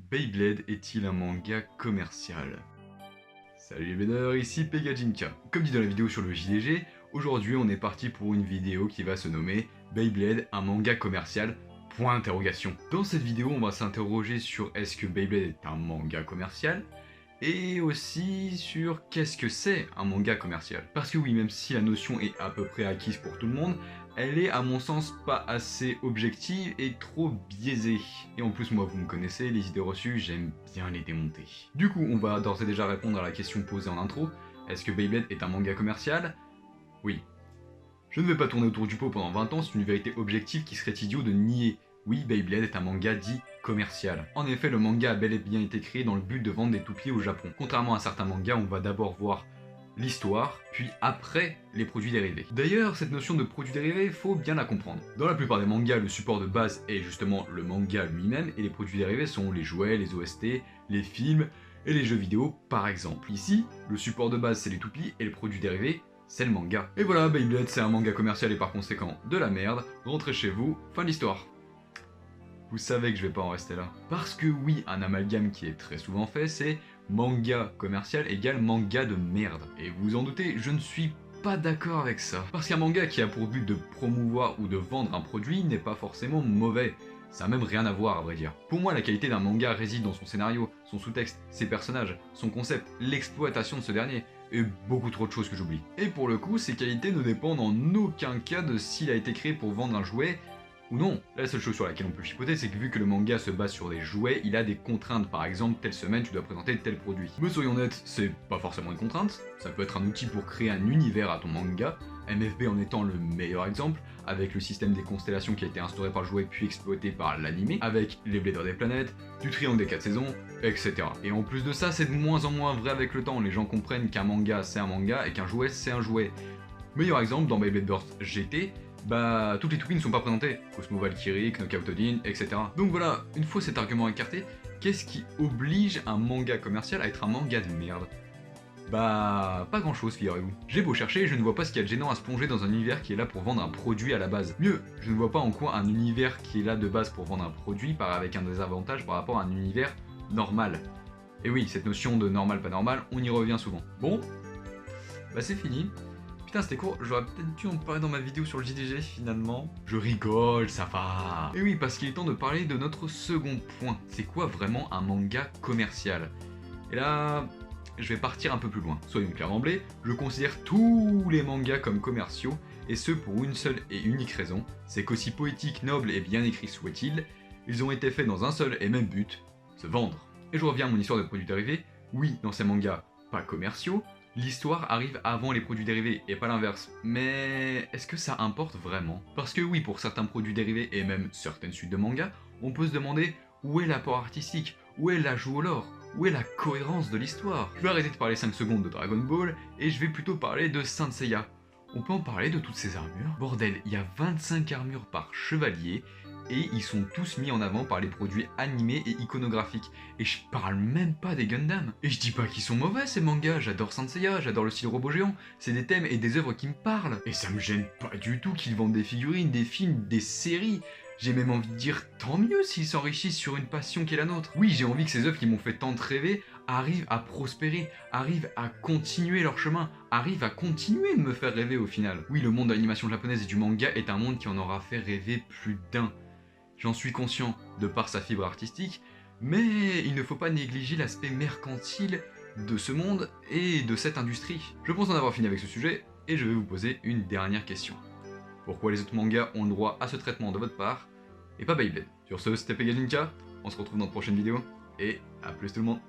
Beyblade est-il un manga commercial? Salut les Bladers, ici Pegajinka. Comme dit dans la vidéo sur le JDG, aujourd'hui on est parti pour une vidéo qui va se nommer Beyblade, un manga commercial? Point d'interrogation. Dans cette vidéo, on va s'interroger sur est-ce que Beyblade est un manga commercial? Et aussi sur qu'est-ce que c'est un manga commercial. Parce que oui, même si la notion est à peu près acquise pour tout le monde, elle est à mon sens pas assez objective et trop biaisée. Et en plus moi vous me connaissez, les idées reçues, j'aime bien les démonter. Du coup, on va d'ores et déjà répondre à la question posée en intro. Est-ce que Beyblade est un manga commercial? Oui. Je ne vais pas tourner autour du pot pendant 20 ans, c'est une vérité objective qui serait idiot de nier. Oui, Beyblade est un manga dit commercial. En effet, le manga a bel et bien été créé dans le but de vendre des toupies au Japon. Contrairement à certains mangas, on va d'abord voir l'histoire, puis après les produits dérivés. D'ailleurs, cette notion de produits dérivés, faut bien la comprendre. Dans la plupart des mangas, le support de base est justement le manga lui-même, et les produits dérivés sont les jouets, les OST, les films et les jeux vidéo par exemple. Ici, le support de base c'est les toupies, et les produits dérivés, c'est le manga. Et voilà, Beyblade c'est un manga commercial et par conséquent de la merde, rentrez chez vous, fin de l'histoire. Vous savez que je vais pas en rester là. Parce que oui, un amalgame qui est très souvent fait, c'est manga commercial égale manga de merde. Et vous vous en doutez, je ne suis pas d'accord avec ça. Parce qu'un manga qui a pour but de promouvoir ou de vendre un produit n'est pas forcément mauvais. Ça a même rien à voir à vrai dire. Pour moi, la qualité d'un manga réside dans son scénario, son sous-texte, ses personnages, son concept, l'exploitation de ce dernier, et beaucoup trop de choses que j'oublie. Et pour le coup, ces qualités ne dépendent en aucun cas de s'il a été créé pour vendre un jouet ou non. La seule chose sur laquelle on peut chipoter, c'est que vu que le manga se base sur des jouets, il a des contraintes. Par exemple, telle semaine, tu dois présenter tel produit. Mais soyons honnêtes, c'est pas forcément une contrainte. Ça peut être un outil pour créer un univers à ton manga. MFB en étant le meilleur exemple, avec le système des constellations qui a été instauré par le jouet puis exploité par l'anime, avec les Bladers des planètes, du triangle des 4 saisons, etc. Et en plus de ça, c'est de moins en moins vrai avec le temps. Les gens comprennent qu'un manga c'est un manga et qu'un jouet c'est un jouet. Meilleur exemple, dans Beyblade Burst GT, bah toutes les toupies ne sont pas présentées. Cosmo Valkyrie, Knockout Odin, etc. Donc voilà, une fois cet argument écarté, qu'est-ce qui oblige un manga commercial à être un manga de merde? Bah, pas grand chose, figurez-vous. J'ai beau chercher, je ne vois pas ce qu'il y a de gênant à se plonger dans un univers qui est là pour vendre un produit à la base. Mieux, je ne vois pas en quoi un univers qui est là de base pour vendre un produit part avec un désavantage par rapport à un univers normal. Et oui, cette notion de normal pas normal, on y revient souvent. Bon, bah c'est fini. Putain, c'était court, j'aurais peut-être dû en parler dans ma vidéo sur le JDG finalement. Je rigole, ça va. Et oui, parce qu'il est temps de parler de notre second point. C'est quoi vraiment un manga commercial? Et là, je vais partir un peu plus loin. Soyons clairs d'emblée, je considère tous les mangas comme commerciaux, et ce pour une seule et unique raison, c'est qu'aussi poétique, noble et bien écrit soit-il, ils ont été faits dans un seul et même but, se vendre. Et je reviens à mon histoire de produits dérivés, oui, dans ces mangas pas commerciaux, l'histoire arrive avant les produits dérivés et pas l'inverse. Mais est-ce que ça importe vraiment? Parce que oui, pour certains produits dérivés et même certaines suites de mangas, on peut se demander où est l'apport artistique, où est l'ajout au lore, où est la cohérence de l'histoire. Je vais arrêter de parler 5 secondes de Dragon Ball et je vais plutôt parler de Saint Seiya. On peut en parler de toutes ces armures? Bordel, il y a 25 armures par chevalier et ils sont tous mis en avant par les produits animés et iconographiques. Et je parle même pas des Gundam. Et je dis pas qu'ils sont mauvais ces mangas, j'adore Saint Seiya, j'adore le style robot géant, c'est des thèmes et des œuvres qui me parlent. Et ça me gêne pas du tout qu'ils vendent des figurines, des films, des séries. J'ai même envie de dire tant mieux s'ils s'enrichissent sur une passion qui est la nôtre. Oui, j'ai envie que ces œuvres qui m'ont fait tant rêver arrivent à prospérer, arrivent à continuer leur chemin, arrivent à continuer de me faire rêver au final. Oui, le monde de l'animation japonaise et du manga est un monde qui en aura fait rêver plus d'un. J'en suis conscient de par sa fibre artistique, mais il ne faut pas négliger l'aspect mercantile de ce monde et de cette industrie. Je pense en avoir fini avec ce sujet, et je vais vous poser une dernière question. Pourquoi les autres mangas ont le droit à ce traitement de votre part, et pas Beyblade? Sur ce, c'était Pegajinka, on se retrouve dans de prochaines vidéos, et à plus tout le monde.